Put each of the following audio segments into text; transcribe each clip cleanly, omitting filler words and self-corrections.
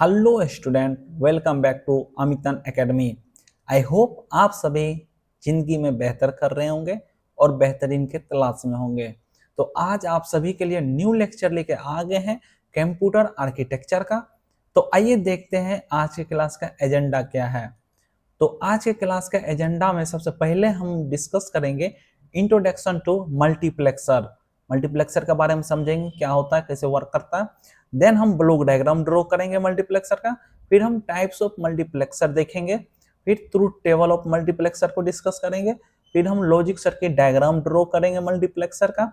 Hello student, welcome back to Amitan academy. I hope आप सभी जिंदगी में बेहतर कर रहे होंगे और बेहतरीन के तलाश में होंगे। तो आज आप सभी के लिए न्यू लेक्चर लेके आ गए हैं कंप्यूटर आर्किटेक्चर का। तो आइए देखते हैं आज के क्लास का एजेंडा क्या है। तो आज के क्लास का एजेंडा में सबसे पहले हम डिस्कस करेंगे इंट्रोडक्शन टू मल्टीप्लेक्सर। मल्टीप्लेक्सर के बारे में समझेंगे क्या होता है, कैसे वर्क करता है। देन हम ब्लॉक डायग्राम ड्रॉ करेंगे मल्टीप्लेक्सर का। फिर हम टाइप्स ऑफ मल्टीप्लेक्सर देखेंगे। फिर ट्रूथ टेबल ऑफ मल्टीप्लेक्सर को डिस्कस करेंगे। फिर हम लॉजिक सर्किट डायग्राम ड्रॉ करेंगे मल्टीप्लेक्सर का।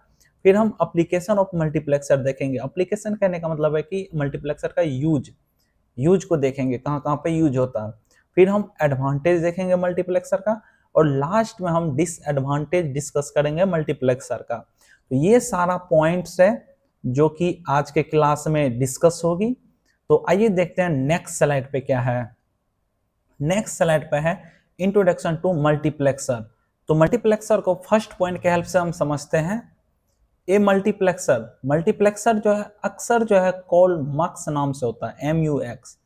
फिर हम एप्लीकेशन ऑफ मल्टीप्लेक्सर देखेंगे। एप्लीकेशन कहने का मतलब है कि मल्टीप्लेक्सर का यूज को देखेंगे, कहाँ कहाँ पे यूज होता है। फिर हम एडवांटेज देखेंगे मल्टीप्लेक्सर का और लास्ट में हम डिसएडवांटेज डिस्कस करेंगे मल्टीप्लेक्सर का। तो ये सारा पॉइंट्स है जो कि आज के क्लास में डिस्कस होगी। तो आइए देखते हैं नेक्स्ट स्लाइड पे क्या है। नेक्स्ट स्लाइड पे है इंट्रोडक्शन टू मल्टीप्लेक्सर। तो मल्टीप्लेक्सर को फर्स्ट पॉइंट के हेल्प से हम समझते हैं। ए मल्टीप्लेक्सर जो है अक्सर जो है कॉल मक्स नाम से होता है, MUX।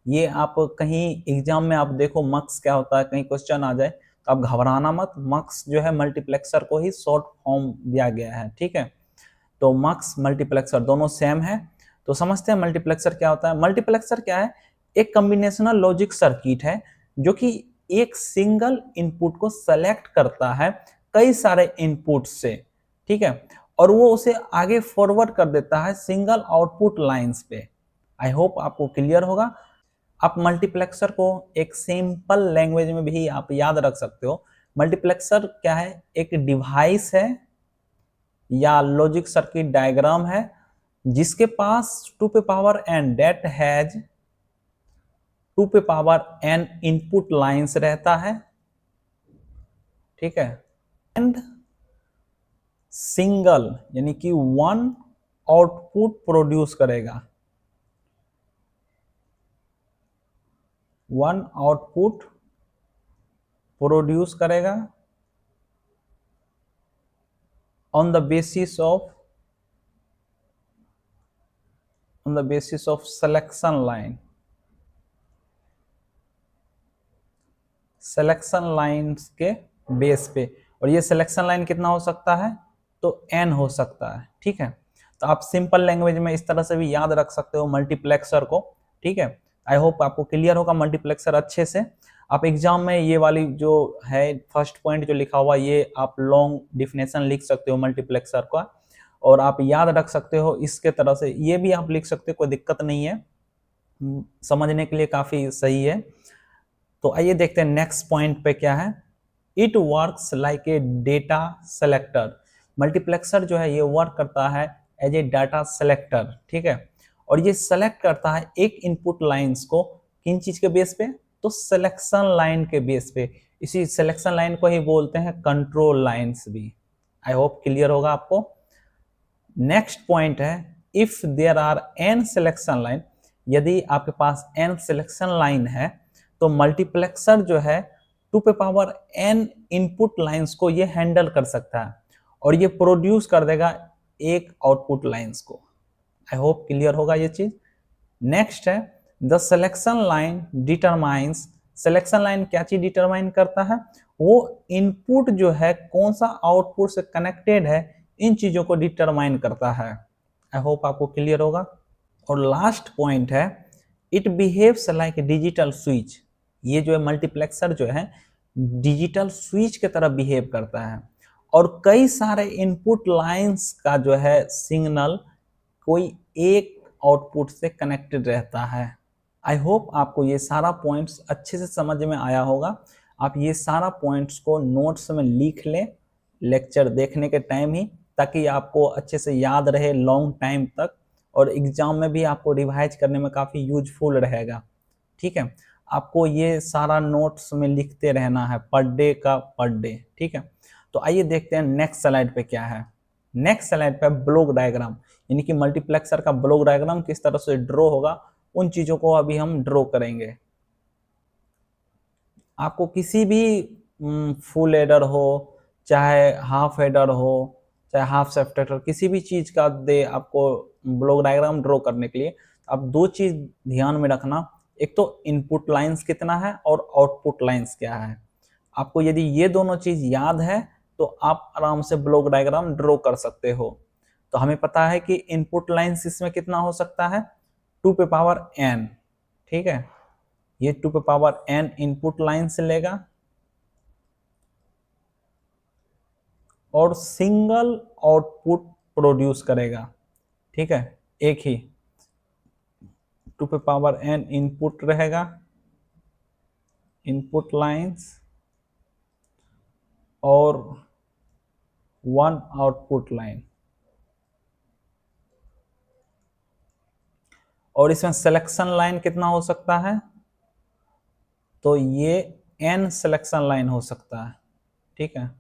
ये आप कहीं एग्जाम में आप देखो मक्स क्या होता है, कहीं क्वेश्चन आ जाए तो आप घबराना मत। मक्स जो है मल्टीप्लेक्सर को ही शॉर्ट फॉर्म दिया गया है, ठीक है। तो मक्स मल्टीप्लेक्सर दोनों सेम है। तो समझते हैं मल्टीप्लेक्सर क्या होता है। मल्टीप्लेक्सर क्या है? एक कॉम्बिनेशनल लॉजिक सर्किट है जो कि एक सिंगल इनपुट को सेलेक्ट करता है कई सारे इनपुट से, ठीक है, और वो उसे आगे फॉरवर्ड कर देता है सिंगल आउटपुट लाइंस पे। आई होप आपको क्लियर होगा। आप मल्टीप्लेक्सर को एक सिंपल लैंग्वेज में भी आप याद रख सकते हो। मल्टीप्लेक्सर क्या है? एक डिवाइस है या लॉजिक सर्किट डायग्राम है जिसके पास 2 पे पावर n डेट हैज 2 पे पावर n इनपुट लाइंस रहता है, ठीक है, एंड सिंगल यानी कि वन आउटपुट प्रोड्यूस करेगा, वन आउटपुट प्रोड्यूस करेगा on the basis of selection lines के बेस पे। और ये सिलेक्शन लाइन कितना हो सकता है? तो n हो सकता है, ठीक है। तो आप सिंपल लैंग्वेज में इस तरह से भी याद रख सकते हो मल्टीप्लेक्सर को, ठीक है। आई होप आपको क्लियर होगा मल्टीप्लेक्सर अच्छे से। आप एग्जाम में ये वाली जो है फर्स्ट पॉइंट जो लिखा हुआ ये आप लॉन्ग डिफिनेशन लिख सकते हो मल्टीप्लेक्सर का और आप याद रख सकते हो इसके तरह से। ये भी आप लिख सकते हो, कोई दिक्कत नहीं है, समझने के लिए काफी सही है। तो आइए देखते हैं नेक्स्ट पॉइंट पे क्या है। It works like a data selector. Multiplexer जो है ये वर्क करता है एज ए डाटा सेलेक्टर, ठीक है। और ये सेलेक्ट करता है एक इनपुट लाइंस को किन चीज के बेस पे? तो सिलेक्शन लाइन के बेस पे। इसी सिलेक्शन लाइन को ही बोलते हैं कंट्रोल लाइंस भी। आई होप क्लियर होगा आपको। नेक्स्ट पॉइंट है if there are n selection line. यदि आपके पास n सिलेक्शन लाइन है तो मल्टीप्लेक्सर जो है 2 पे पावर n इनपुट लाइंस को ये हैंडल कर सकता है और ये प्रोड्यूस कर देगा एक आउटपुट लाइंस को। आई होप क्लियर होगा ये चीज। नेक्स्ट है the selection line determines. Selection line क्या चीज डिटरमाइन करता है? वो इनपुट जो है कौन सा आउटपुट से कनेक्टेड है, इन चीजों को डिटरमाइन करता है। आई होप आपको क्लियर होगा। और लास्ट पॉइंट है it behaves like digital switch. ये जो है मल्टीप्लेक्सर जो है डिजिटल स्विच की तरह बिहेव करता है और कई सारे इनपुट लाइंस का जो है सिग्नल कोई एक आउटपुट से कनेक्टेड रहता है। आई होप आपको ये सारा पॉइंट्स अच्छे से समझ में आया होगा। आप ये सारा पॉइंट्स को नोट्स में लिख लें लेक्चर देखने के टाइम ही, ताकि आपको अच्छे से याद रहे लॉन्ग टाइम तक और एग्जाम में भी आपको रिवाइज करने में काफ़ी यूजफुल रहेगा, ठीक है। आपको ये सारा नोट्स में लिखते रहना है पर डे, ठीक है। तो आइए देखते हैं नेक्स्ट स्लाइड पे क्या है। नेक्स्ट स्लाइड पे ब्लॉक डायग्राम, यानी कि मल्टीप्लेक्सर का ब्लॉक डायग्राम किस तरह से ड्रॉ होगा उन चीजों को अभी हम ड्रॉ करेंगे। आपको किसी भी फुल एडर हो, चाहे हाफ एडर हो, चाहे हाफ सेफ्टेटर, किसी भी चीज का दे आपको ब्लॉक डायग्राम ड्रॉ करने के लिए, अब दो चीज ध्यान में रखना, एक तो इनपुट लाइंस कितना है और आउटपुट लाइंस क्या है। आपको यदि ये दोनों चीज याद है तो आप आराम से ब्लॉक डायग्राम ड्रॉ कर सकते हो। तो हमें पता है कि इनपुट लाइंस इसमें कितना हो सकता है, 2 पे पावर n, ठीक है। ये 2 पे पावर n इनपुट लाइन से लेगा और सिंगल आउटपुट प्रोड्यूस करेगा, ठीक है। एक ही 2 पे पावर n इनपुट रहेगा, इनपुट लाइंस, और 1 आउटपुट लाइन। और इसमें सिलेक्शन लाइन कितना हो सकता है, तो ये n सिलेक्शन लाइन हो सकता है, ठीक है,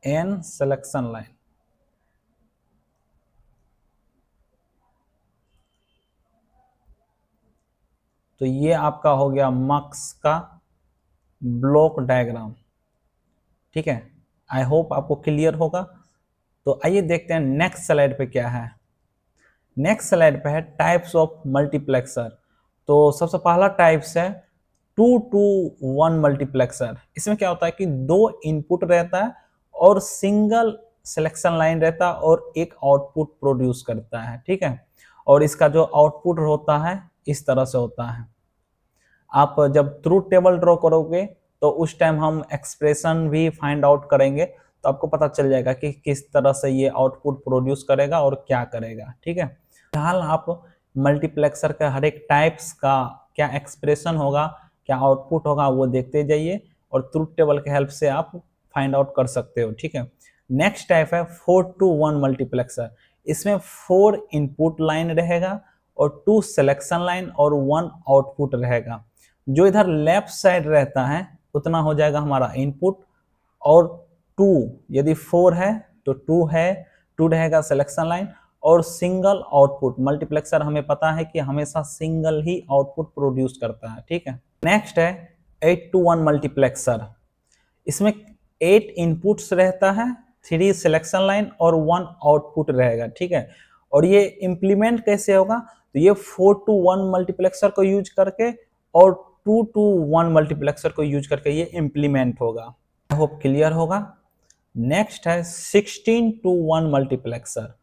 n सिलेक्शन लाइन। तो ये आपका हो गया मक्स का ब्लॉक डायग्राम, ठीक है। आई होप आपको क्लियर होगा। तो आइए देखते हैं नेक्स्ट स्लाइड पे क्या है। नेक्स्ट स्लाइड पे है टाइप्स ऑफ मल्टीप्लेक्सर। तो सबसे पहला टाइप्स है 2 to 1 मल्टीप्लेक्सर। इसमें क्या होता है कि दो इनपुट रहता है और सिंगल सिलेक्शन लाइन रहता है और एक आउटपुट प्रोड्यूस करता है, ठीक है। और इसका जो आउटपुट होता है इस तरह से होता है। आप जब ट्रूथ टेबल ड्रॉ करोगे तो उस टाइम हम एक्सप्रेशन भी फाइंड आउट करेंगे, तो आपको पता चल जाएगा कि किस तरह से ये आउटपुट प्रोड्यूस करेगा और क्या करेगा, ठीक है। फिलहाल आप मल्टीप्लेक्सर के हर एक टाइप्स का क्या एक्सप्रेशन होगा, क्या आउटपुट होगा, वो देखते जाइए और ट्रूथ टेबल के हेल्प से आप फाइंड आउट कर सकते हो, ठीक है। नेक्स्ट टाइप है 4 to 1 मल्टीप्लेक्सर। इसमें 4 इनपुट लाइन रहेगा और 2 सिलेक्शन लाइन और 1 आउटपुट रहेगा। जो इधर लेफ्ट साइड रहता है उतना हो जाएगा हमारा इनपुट, और 2 यदि 4 है तो 2 है, 2 रहेगा सिलेक्शन लाइन और सिंगल आउटपुट। मल्टीप्लेक्सर हमें पता है कि हमेशा सिंगल ही आउटपुट प्रोड्यूस करता है, ठीक है। नेक्स्ट है 8 to 1 मल्टीप्लेक्सर। इसमें 8 इनपुट्स रहता है, 3 सिलेक्शन लाइन और 1 आउटपुट रहेगा, ठीक है। और ये इंप्लीमेंट कैसे होगा, तो ये 4 to 1 मल्टीप्लेक्सर को यूज करके और 2 to 1 मल्टीप्लेक्सर को यूज करके ये इंप्लीमेंट होगा। आई होप क्लियर होगा। नेक्स्ट है 16 to 1 मल्टीप्लेक्सर।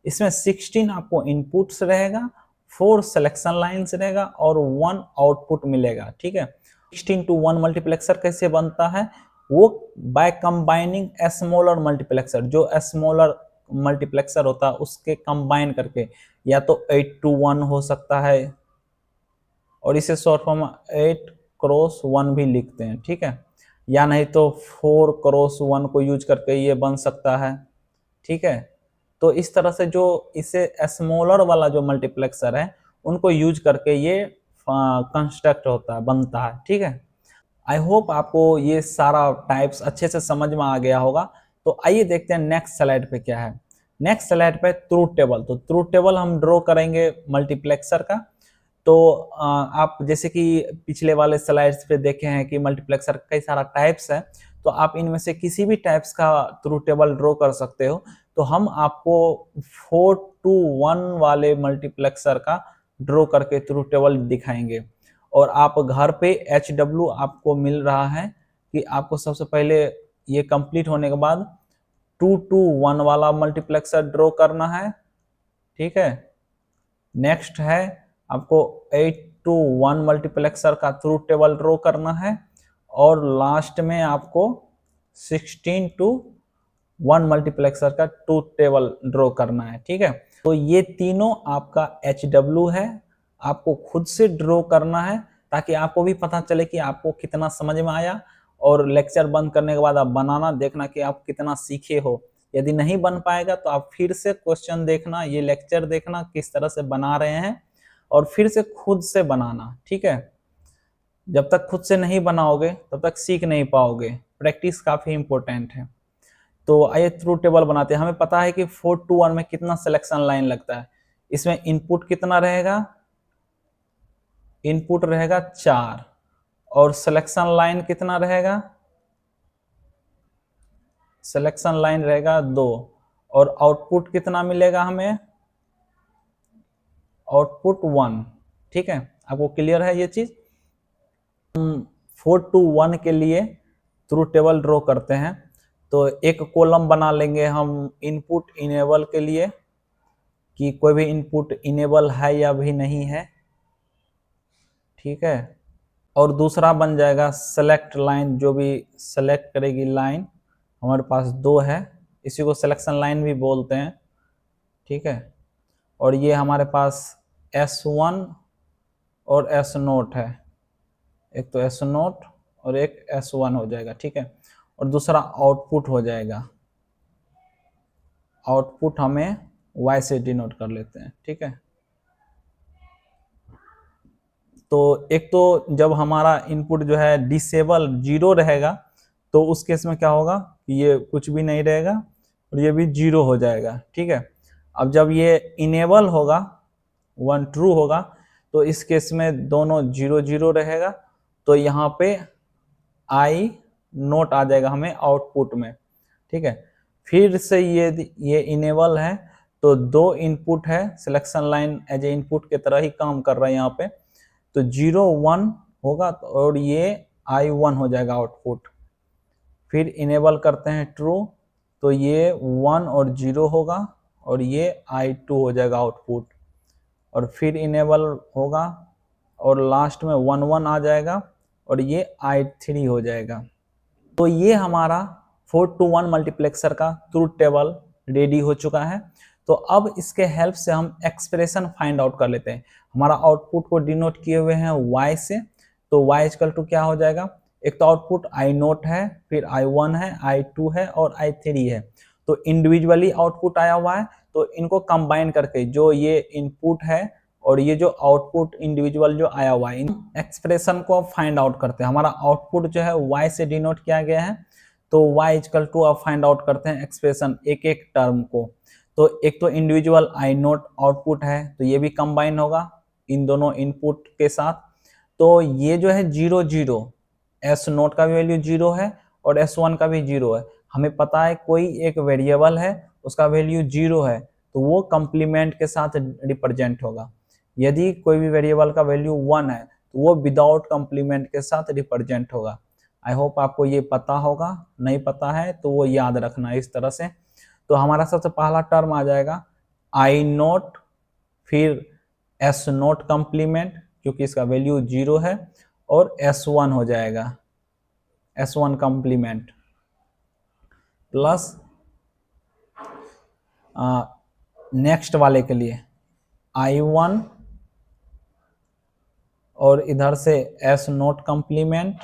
इसमें 16 आपको इनपुट्स रहेगा, 4 सिलेक्शन लाइन्स रहेगा और 1 आउटपुट मिलेगा, ठीक है। 16 to 1 मल्टीप्लेक्सर कैसे बनता है, वो बाय कंबाइनिंग स्मॉलर मल्टीप्लेक्सर, जो स्मॉलर मल्टीप्लेक्सर होता है उसके कंबाइन करके, या तो 8 to 1 हो सकता है और इसे शॉर्ट फॉर्म 8 क्रॉस 1 भी लिखते हैं, ठीक है। या नहीं तो 4 क्रॉस 1 को यूज करके ये बन सकता है, ठीक है। तो इस तरह से जो इसे स्मॉलर वाला जो मल्टीप्लेक्सर है उनको यूज करके ये कंस्ट्रक्ट होता है, बनता है, ठीक है। आई होप आपको ये सारा टाइप्स अच्छे से समझ में आ गया होगा। तो आइए देखते हैं नेक्स्ट स्लाइड पे क्या है। नेक्स्ट स्लाइड पे ट्रूथ टेबल। तो ट्रूथ टेबल हम ड्रॉ करेंगे मल्टीप्लेक्सर का। तो आप जैसे कि पिछले वाले स्लाइड्स पे देखे हैं कि मल्टीप्लेक्सर कई सारा टाइप्स है, तो आप इनमें से किसी भी टाइप्स का ट्रूथ टेबल ड्रॉ कर सकते हो। तो हम आपको 4 to 1 वाले मल्टीप्लेक्सर का ड्रॉ करके ट्रूथ टेबल दिखाएंगे। और आप घर पे HW आपको मिल रहा है कि आपको सबसे पहले ये कंप्लीट होने के बाद 2 to 1 वाला मल्टीप्लेक्सर ड्रॉ करना है, ठीक है। नेक्स्ट है आपको 8 to 1 मल्टीप्लेक्सर का ट्रूथ टेबल ड्रॉ करना है, और लास्ट में आपको 16 to 1 मल्टीप्लेक्सर का ट्रूथ टेबल ड्रॉ करना है, ठीक है। तो ये तीनों आपका HW है, आपको खुद से ड्रॉ करना है ताकि आपको भी पता चले कि आपको कितना समझ में आया, और लेक्चर बंद करने के बाद आप बनाना देखना कि आप कितना सीखे हो। यदि नहीं बन पाएगा तो आप फिर से क्वेश्चन देखना, ये लेक्चर देखना किस तरह से बना रहे हैं, और फिर से खुद से बनाना, ठीक है। जब तक खुद से नहीं बनाओगे तब तक सीख नहीं पाओगे। प्रैक्टिस काफी इंपॉर्टेंट है। तो आइए ट्रूथ टेबल बनाते हैं। हमें पता है कि 4 to 1 में कितना सिलेक्शन लाइन लगता है। इसमें इनपुट कितना रहेगा, इनपुट रहेगा 4, और सिलेक्शन लाइन कितना रहेगा, सिलेक्शन लाइन रहेगा 2, और आउटपुट कितना मिलेगा हमें, आउटपुट 1। ठीक है, आपको क्लियर है ये चीज। 4 to 1 के लिए ट्रूथ टेबल ड्रॉ करते हैं। तो एक कॉलम बना लेंगे हम इनपुट इनेबल के लिए कि कोई भी इनपुट इनेबल है या भी नहीं है। ठीक है, और दूसरा बन जाएगा सेलेक्ट लाइन, जो भी सेलेक्ट करेगी लाइन। हमारे पास 2 है, इसी को सिलेक्शन लाइन भी बोलते हैं। ठीक है, और ये हमारे पास S1 और S0 है, एक तो S0 और एक S1 हो जाएगा। ठीक है, और दूसरा आउटपुट हो जाएगा, आउटपुट हमें Y से डिनोट कर लेते हैं। ठीक है, तो एक तो जब हमारा इनपुट जो है डिसेबल 0 रहेगा तो उस केस में क्या होगा कि ये कुछ भी नहीं रहेगा और ये भी 0 हो जाएगा। ठीक है, अब जब ये इनेबल होगा 1 ट्रू होगा तो इस केस में दोनों 0 0 रहेगा, तो यहाँ पे I नोट आ जाएगा हमें आउटपुट में। ठीक है, फिर से ये इनेबल है तो 2 इनपुट है, selection line as a input के तरह ही काम कर रहा है यहाँ पे, तो 0 1 होगा और ये I1 हो जाएगा आउटपुट। फिर इनेबल करते हैं ट्रू तो ये 1 और 0 होगा और ये I2 हो जाएगा आउटपुट, और फिर इनेबल होगा और लास्ट में 1 1 आ जाएगा और ये I3 हो जाएगा। तो ये हमारा 4 to 1 मल्टीप्लेक्सर का ट्रूथ टेबल रेडी हो चुका है। तो अब इसके हेल्प से हम एक्सप्रेशन फाइंड आउट कर लेते हैं। हमारा आउटपुट को डिनोट किए हुए हैं y से, तो y इक्वल टू क्या हो जाएगा, एक तो आउटपुट I0 है, फिर I1 है, I2 है और I3 है। तो इंडिविजुअली आउटपुट आया हुआ है, तो इनको कंबाइन करके जो ये इनपुट है और ये जो आउटपुट इंडिविजुअल जो आया हुआ है, इन एक्सप्रेशन को फाइंड आउट करते हैं। हमारा आउटपुट जो है y से डिनोट किया गया है, तो y इक्वल टू अब फाइंड आउट करते हैं एक्सप्रेशन एक एक टर्म को। तो एक तो इंडिविजुअल I0 आउटपुट है, तो ये भी कंबाइन होगा इन दोनों इनपुट के साथ। तो ये जो है 0 0, S0 का भी वैल्यू 0 है और S1 का भी 0 है। हमें पता है कोई एक वेरिएबल है उसका वैल्यू 0 है तो वो कंप्लीमेंट के साथ रिप्रेजेंट होगा। यदि कोई भी वेरिएबल का वैल्यू 1 है तो वो विदाउट कंप्लीमेंट के साथ रिप्रेजेंट होगा। आई होप आपको ये पता होगा, नहीं पता है तो वो याद रखना इस तरह से। तो हमारा सबसे पहला टर्म आ जाएगा I0, फिर S0 कंप्लीमेंट क्योंकि इसका वैल्यू 0 है, और S1 हो जाएगा, S1 कंप्लीमेंट प्लस नेक्स्ट वाले के लिए I1 और इधर से S0 कंप्लीमेंट,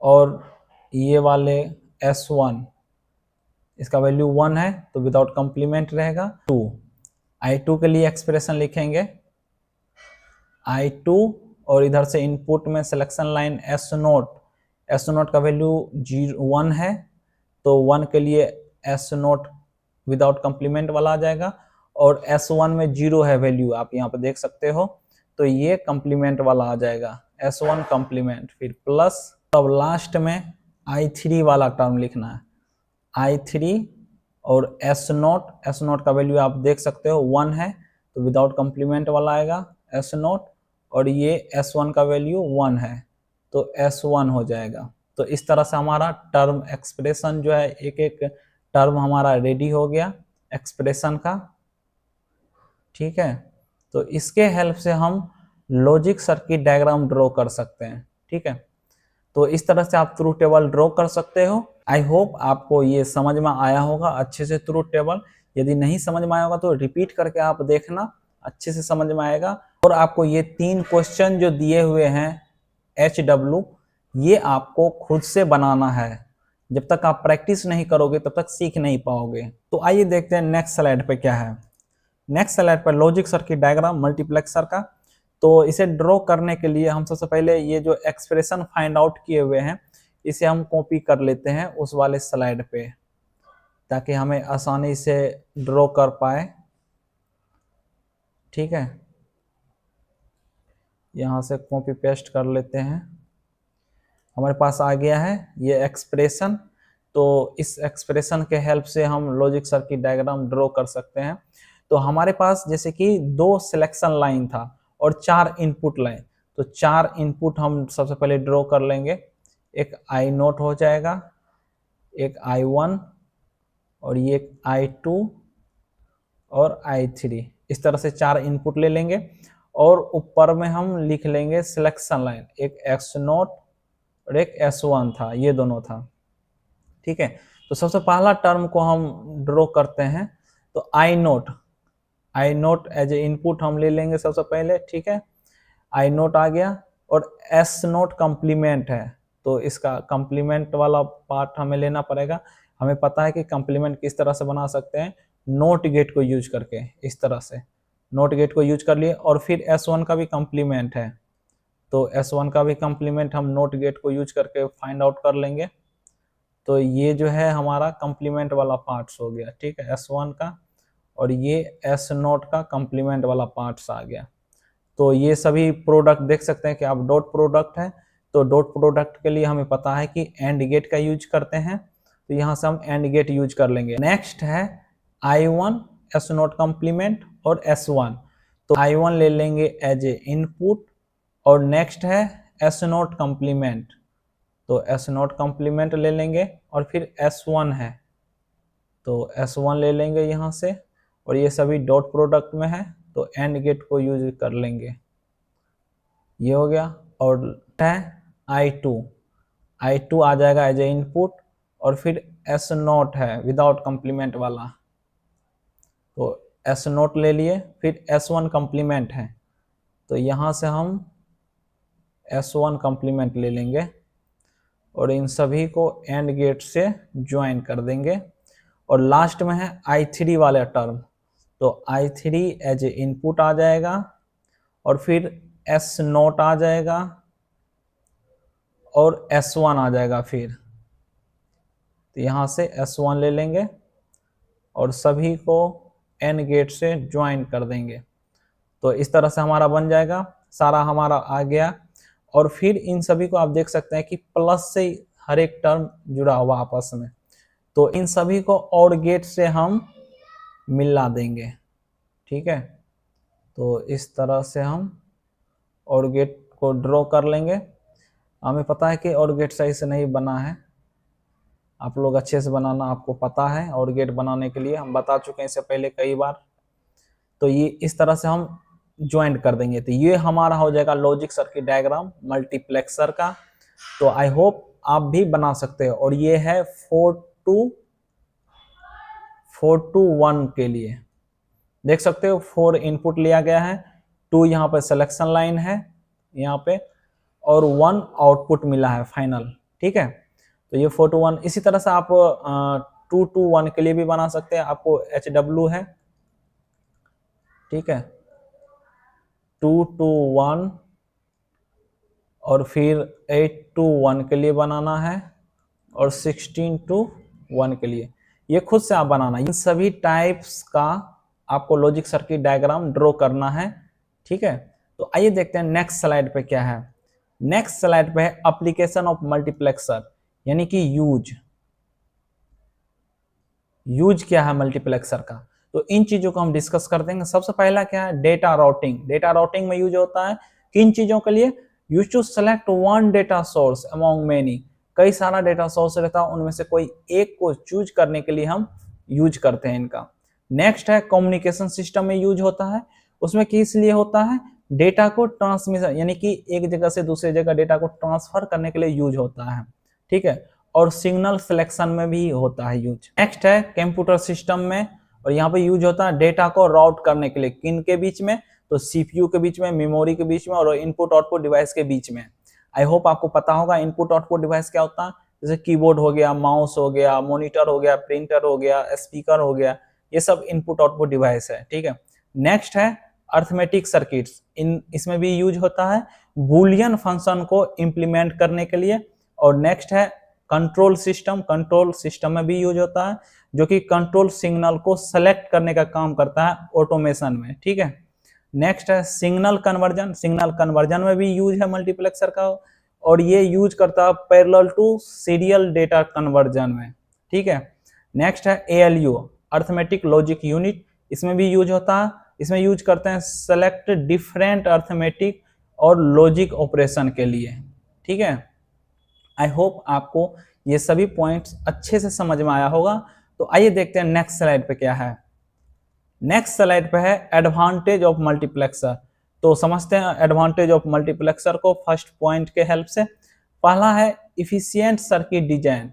और ये वाले S1 इसका वैल्यू 1 है तो विदाउट कंप्लीमेंट रहेगा 2। I2 के लिए एक्सप्रेशन लिखेंगे I2 और इधर से इनपुट में सिलेक्शन लाइन S0 का वैल्यू 1 है तो 1 के लिए S0 विदाउट कंप्लीमेंट वाला आ जाएगा, और S1 में 0 है वैल्यू, आप यहाँ पे देख सकते हो, तो ये कंप्लीमेंट वाला आ जाएगा S1 कंप्लीमेंट, फिर प्लस, तब लास्ट में I3 वाला टर्म लिखना है I3 और S0 का वैल्यू आप देख सकते हो 1 है तो विदाउट कंप्लीमेंट वाला आएगा S0, और ये S1 का वैल्यू 1 है तो S1 हो जाएगा। तो इस तरह से हमारा टर्म एक्सप्रेशन जो है एक एक टर्म हमारा रेडी हो गया एक्सप्रेशन का। ठीक है, तो इसके हेल्प से हम लॉजिक सर्किट डायग्राम ड्रॉ कर सकते हैं। ठीक है, तो इस तरह से आप ट्रूथ टेबल ड्रॉ कर सकते हो। आई होप आपको ये समझ में आया होगा अच्छे से ट्रूथ टेबल। यदि नहीं समझ में आया होगा तो रिपीट करके आप देखना, अच्छे से समझ में आएगा। और आपको ये 3 क्वेश्चन जो दिए हुए हैं HW, ये आपको खुद से बनाना है। जब तक आप प्रैक्टिस नहीं करोगे तब तक सीख नहीं पाओगे। तो आइए देखते हैं नेक्स्ट स्लाइड पे क्या है। नेक्स्ट स्लाइड पर लॉजिक सर्किट डायग्राम मल्टीप्लेक्सर का। तो इसे ड्रॉ करने के लिए हम सबसे पहले ये जो एक्सप्रेशन फाइंड आउट किए हुए हैं इसे हम कॉपी कर लेते हैं उस वाले स्लाइड पे, ताकि हमें आसानी से ड्रॉ कर पाए। ठीक है, यहाँ से कॉपी पेस्ट कर लेते हैं। हमारे पास आ गया है ये एक्सप्रेशन। तो इस एक्सप्रेशन के हेल्प से हम लॉजिक सर्किट डायग्राम ड्रॉ कर सकते हैं। तो हमारे पास जैसे कि 2 सिलेक्शन लाइन था और 4 इनपुट लाइन, तो 4 इनपुट हम सबसे पहले ड्रॉ कर लेंगे। एक I0 हो जाएगा, एक I1 और ये I2 और I3, इस तरह से 4 इनपुट ले लेंगे और ऊपर में हम लिख लेंगे सिलेक्शन लाइन, एक S0 और एक S1 था, ये दोनों था। ठीक है, तो सबसे पहला टर्म को हम ड्रॉ करते हैं, तो I0 एज ए इनपुट हम ले लेंगे सबसे पहले। ठीक है, I0 आ गया और S0 कंप्लीमेंट है, तो इसका कंप्लीमेंट वाला पार्ट हमें लेना पड़ेगा। हमें पता है कि कंप्लीमेंट किस तरह से बना सकते हैं, नोट गेट को यूज करके। इस तरह से नोट गेट को यूज कर लिए और फिर S1 का भी कंप्लीमेंट है, तो S1 का भी कंप्लीमेंट हम नोट गेट को यूज करके फाइंड आउट कर लेंगे। तो ये जो है हमारा कंप्लीमेंट वाला पार्ट्स हो गया। ठीक है, S1 का, और ये S0 का कंप्लीमेंट वाला पार्ट्स आ गया। तो ये सभी प्रोडक्ट देख सकते हैं कि आप डॉट प्रोडक्ट है, तो डॉट प्रोडक्ट के लिए हमें पता है कि एंड गेट का यूज करते हैं, तो यहाँ से हम एंड गेट यूज कर लेंगे। नेक्स्ट है I1 S0 कंप्लीमेंट और S1, तो I1 ले लेंगे एज ए इनपुट और नेक्स्ट है S0 कंप्लीमेंट, तो S0 कंप्लीमेंट ले लेंगे और फिर S1 है, तो S1 ले लेंगे यहाँ से, और ये सभी डॉट प्रोडक्ट में है, तो एंड गेट को यूज कर लेंगे। ये हो गया। और है I2 आ जाएगा एज ए इनपुट और फिर S0 है विदाउट कंप्लीमेंट वाला, तो S0 ले लिए, फिर S1 कंप्लीमेंट है, तो यहाँ से हम S1 कंप्लीमेंट ले लेंगे और इन सभी को एंड गेट से ज्वाइन कर देंगे। और लास्ट में है I3 वाला टर्म, तो I3 एज ए इनपुट आ जाएगा और फिर S0 आ जाएगा और S1 आ जाएगा फिर, तो यहाँ से S1 ले लेंगे और सभी को एंड गेट से ज्वाइन कर देंगे। तो इस तरह से हमारा बन जाएगा, सारा हमारा आ गया। और फिर इन सभी को आप देख सकते हैं कि प्लस से हर एक टर्म जुड़ा हुआ आपस में, तो इन सभी को और गेट से हम मिला देंगे। ठीक है, तो इस तरह से हम और गेट को ड्रॉ कर लेंगे। हमें पता है कि और गेट सही से नहीं बना है, आप लोग अच्छे से बनाना आपको पता है, और गेट बनाने के लिए हम बता चुके हैं इससे पहले कई बार। तो ये इस तरह से हम ज्वाइंट कर देंगे, तो ये हमारा हो जाएगा लॉजिक सर्किट डायग्राम मल्टीप्लेक्सर का। तो आई होप आप भी बना सकते हो। और ये है 4 to 1 के लिए, देख सकते हो 4 इनपुट लिया गया है, 2 यहाँ पे सिलेक्शन लाइन है यहाँ पे, और 1 आउटपुट मिला है फाइनल। ठीक है, तो ये 4 to 1। इसी तरह से आप 2 to 1 के लिए भी बना सकते हैं, आपको HW है। ठीक है, 2 to 1 और फिर 8 to 1 के लिए बनाना है, और 16 to 1 के लिए, ये खुद से आप बनाना। इन सभी टाइप्स का आपको लॉजिक सर्किट डायग्राम ड्रॉ करना है। ठीक है, तो आइए देखते हैं नेक्स्ट स्लाइड पे क्या है। नेक्स्ट स्लाइड पे है एप्लीकेशन ऑफ मल्टीप्लेक्सर, यानी कि यूज क्या है मल्टीप्लेक्सर का, तो इन चीजों को हम डिस्कस कर देंगे। सबसे पहला क्या है, डेटा राउटिंग। डेटा राउटिंग में यूज होता है किन चीजों के लिए, use to select one data source among many, कई सारा डेटा सोर्स रहता है, उनमें से कोई एक को चूज करने के लिए हम यूज करते हैं इनका। नेक्स्ट है कम्युनिकेशन सिस्टम में यूज होता है, उसमें किस लिए होता है, डेटा को ट्रांसमिशन, यानी कि एक जगह से दूसरी जगह डेटा को ट्रांसफर करने के लिए यूज होता है। ठीक है, और सिग्नल सिलेक्शन में भी होता है यूज। नेक्स्ट है कंप्यूटर सिस्टम में, और यहाँ पे यूज होता है डेटा को राउट करने के लिए, किन के बीच में, तो सीपीयू के बीच में, मेमोरी के बीच में, और इनपुट आउटपुट डिवाइस के बीच में। आई होप आपको पता होगा इनपुट आउटपुट डिवाइस क्या होता है, जैसे कीबोर्ड हो गया, माउस हो गया, मॉनिटर हो गया, प्रिंटर हो गया, स्पीकर हो गया, ये सब इनपुट आउटपुट डिवाइस है। ठीक है, नेक्स्ट है अर्थमेटिक सर्किट्स, इसमें भी यूज होता है बूलियन फंक्शन को इंप्लीमेंट करने के लिए। और नेक्स्ट है कंट्रोल सिस्टम में भी यूज होता है, जो कि कंट्रोल सिग्नल को सेलेक्ट करने का काम करता है ऑटोमेशन में। ठीक है, नेक्स्ट है सिग्नल कन्वर्जन में भी यूज है मल्टीप्लेक्सर का, और ये यूज करता है parallel to serial data conversion में। ठीक है, नेक्स्ट है ALU अर्थमेटिक लॉजिक यूनिट, इसमें भी यूज होता है। इसमें यूज करते हैं सेलेक्ट डिफरेंट अर्थमेटिक और लॉजिक ऑपरेशन के लिए। ठीक है, आई होप आपको ये सभी पॉइंट्स अच्छे से समझ में आया होगा। तो आइए देखते हैं नेक्स्ट स्लाइड पे क्या है। नेक्स्ट स्लाइड पे है एडवांटेज ऑफ मल्टीप्लेक्सर। तो समझते हैं एडवांटेज ऑफ मल्टीप्लेक्सर को फर्स्ट पॉइंट के हेल्प से। पहला है इफिशियंट सर्किट डिजाइन।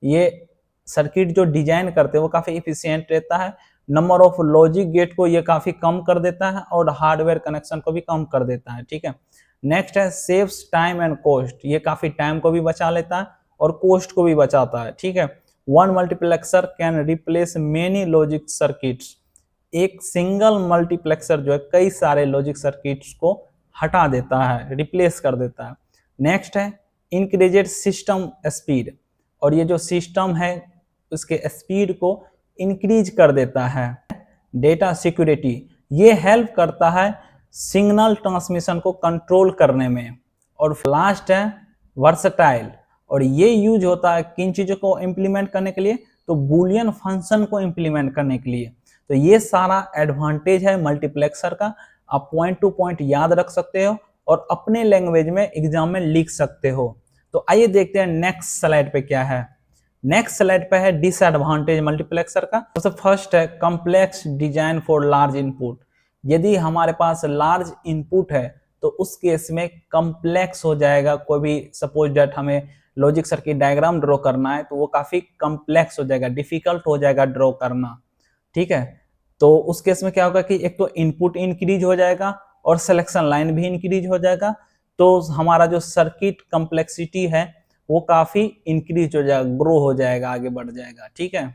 ये सर्किट जो डिजाइन करते हैं वो काफी इफिशियंट रहता है। नंबर ऑफ लॉजिक गेट को ये काफी कम कर देता है और हार्डवेयर कनेक्शन को भी कम कर देता है। ठीक है, नेक्स्ट है सेव्स टाइम एंड कॉस्ट। ये काफी टाइम को भी बचा लेता है और कॉस्ट को भी बचाता है। ठीक है, one multiplexer can replace many logic circuits. एक सिंगल मल्टीप्लेक्सर जो है कई सारे लॉजिक सर्किट्स को हटा देता है, रिप्लेस कर देता है। नेक्स्ट है इंक्रीजेड सिस्टम स्पीड। और ये जो सिस्टम है उसके स्पीड को इंक्रीज कर देता है। डेटा सिक्योरिटी, ये हेल्प करता है सिग्नल ट्रांसमिशन को कंट्रोल करने में। और लास्ट है वर्सटाइल। और ये यूज होता है किन चीजों को इंप्लीमेंट करने के लिए, तो बूलियन फंक्शन को इंप्लीमेंट करने के लिए। तो ये सारा एडवांटेज है मल्टीप्लेक्सर का। आप पॉइंट टू पॉइंट याद रख सकते हो और अपने लैंग्वेज में एग्जाम में लिख सकते हो। तो आइए देखते हैं नेक्स्ट स्लाइड पे क्या है। नेक्स्ट स्लाइड पे है डिसएडवांटेज मल्टीप्लेक्सर का। सबसे फर्स्ट है complex design for large input. यदि हमारे पास लार्ज इनपुट है तो उस केस में कॉम्प्लेक्स हो जाएगा। कोई भी सपोज दैट हमें लॉजिक सर्किट डायग्राम ड्रॉ करना है तो वो काफी कॉम्प्लेक्स हो जाएगा, डिफिकल्ट हो जाएगा ड्रॉ करना। ठीक है, तो उस केस में क्या होगा कि एक तो इनपुट इंक्रीज हो जाएगा और सिलेक्शन लाइन भी इंक्रीज हो जाएगा। तो हमारा जो सर्किट कॉम्प्लेक्सिटी है वो काफी इंक्रीज हो जाएगा, ग्रो हो जाएगा, आगे बढ़ जाएगा। ठीक है,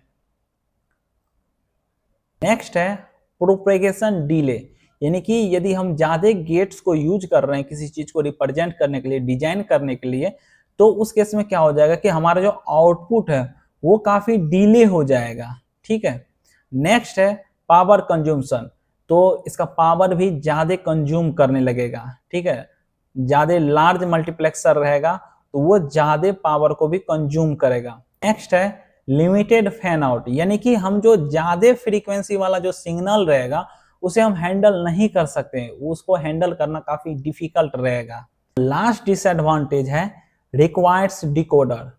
नेक्स्ट है प्रोपेगेशन डिले। यानी कि यदि हम ज्यादा गेट्स को यूज कर रहे हैं किसी चीज को रिप्रेजेंट करने के लिए, डिजाइन करने के लिए, तो उस केस में क्या हो जाएगा कि हमारा जो आउटपुट है वो काफी डिले हो जाएगा। ठीक है, नेक्स्ट है पावर कंज्यूमशन। तो इसका पावर भी ज्यादा कंज्यूम करने लगेगा। ठीक है, ज्यादा लार्ज मल्टीप्लेक्सर रहेगा तो वो ज्यादा पावर को भी कंज्यूम करेगा। नेक्स्ट है लिमिटेड फैन आउट। यानी कि हम जो ज्यादा फ्रीक्वेंसी वाला जो सिग्नल रहेगा उसे हम हैंडल नहीं कर सकते, उसको हैंडल करना काफी डिफिकल्ट रहेगा। लास्ट डिसएडवांटेज है रिक्वायर्स डिकोडर।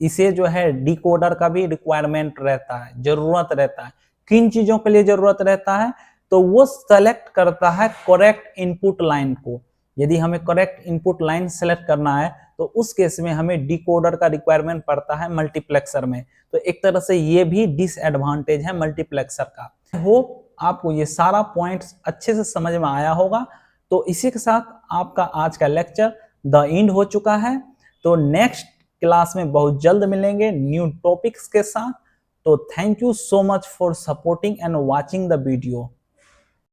इसे जो है डिकोडर का भी रिक्वायरमेंट रहता है, जरूरत रहता है। किन चीजों के लिए जरूरत रहता है, तो वो सेलेक्ट करता है करेक्ट इनपुट लाइन को। यदि हमें करेक्ट इनपुट लाइन सेलेक्ट करना है तो उस केस में हमें डिकोडर का रिक्वायरमेंट पड़ता है मल्टीप्लेक्सर में। तो एक तरह से ये भी डिसएडवांटेज है मल्टीप्लेक्सर का। आई होप आपको ये सारा पॉइंट्स अच्छे से समझ में आया होगा। तो इसी के साथ आपका आज का लेक्चर द एंड हो चुका है। तो नेक्स्ट क्लास में बहुत जल्द मिलेंगे न्यू टॉपिक्स के साथ। तो thank you so much for supporting and watching the video.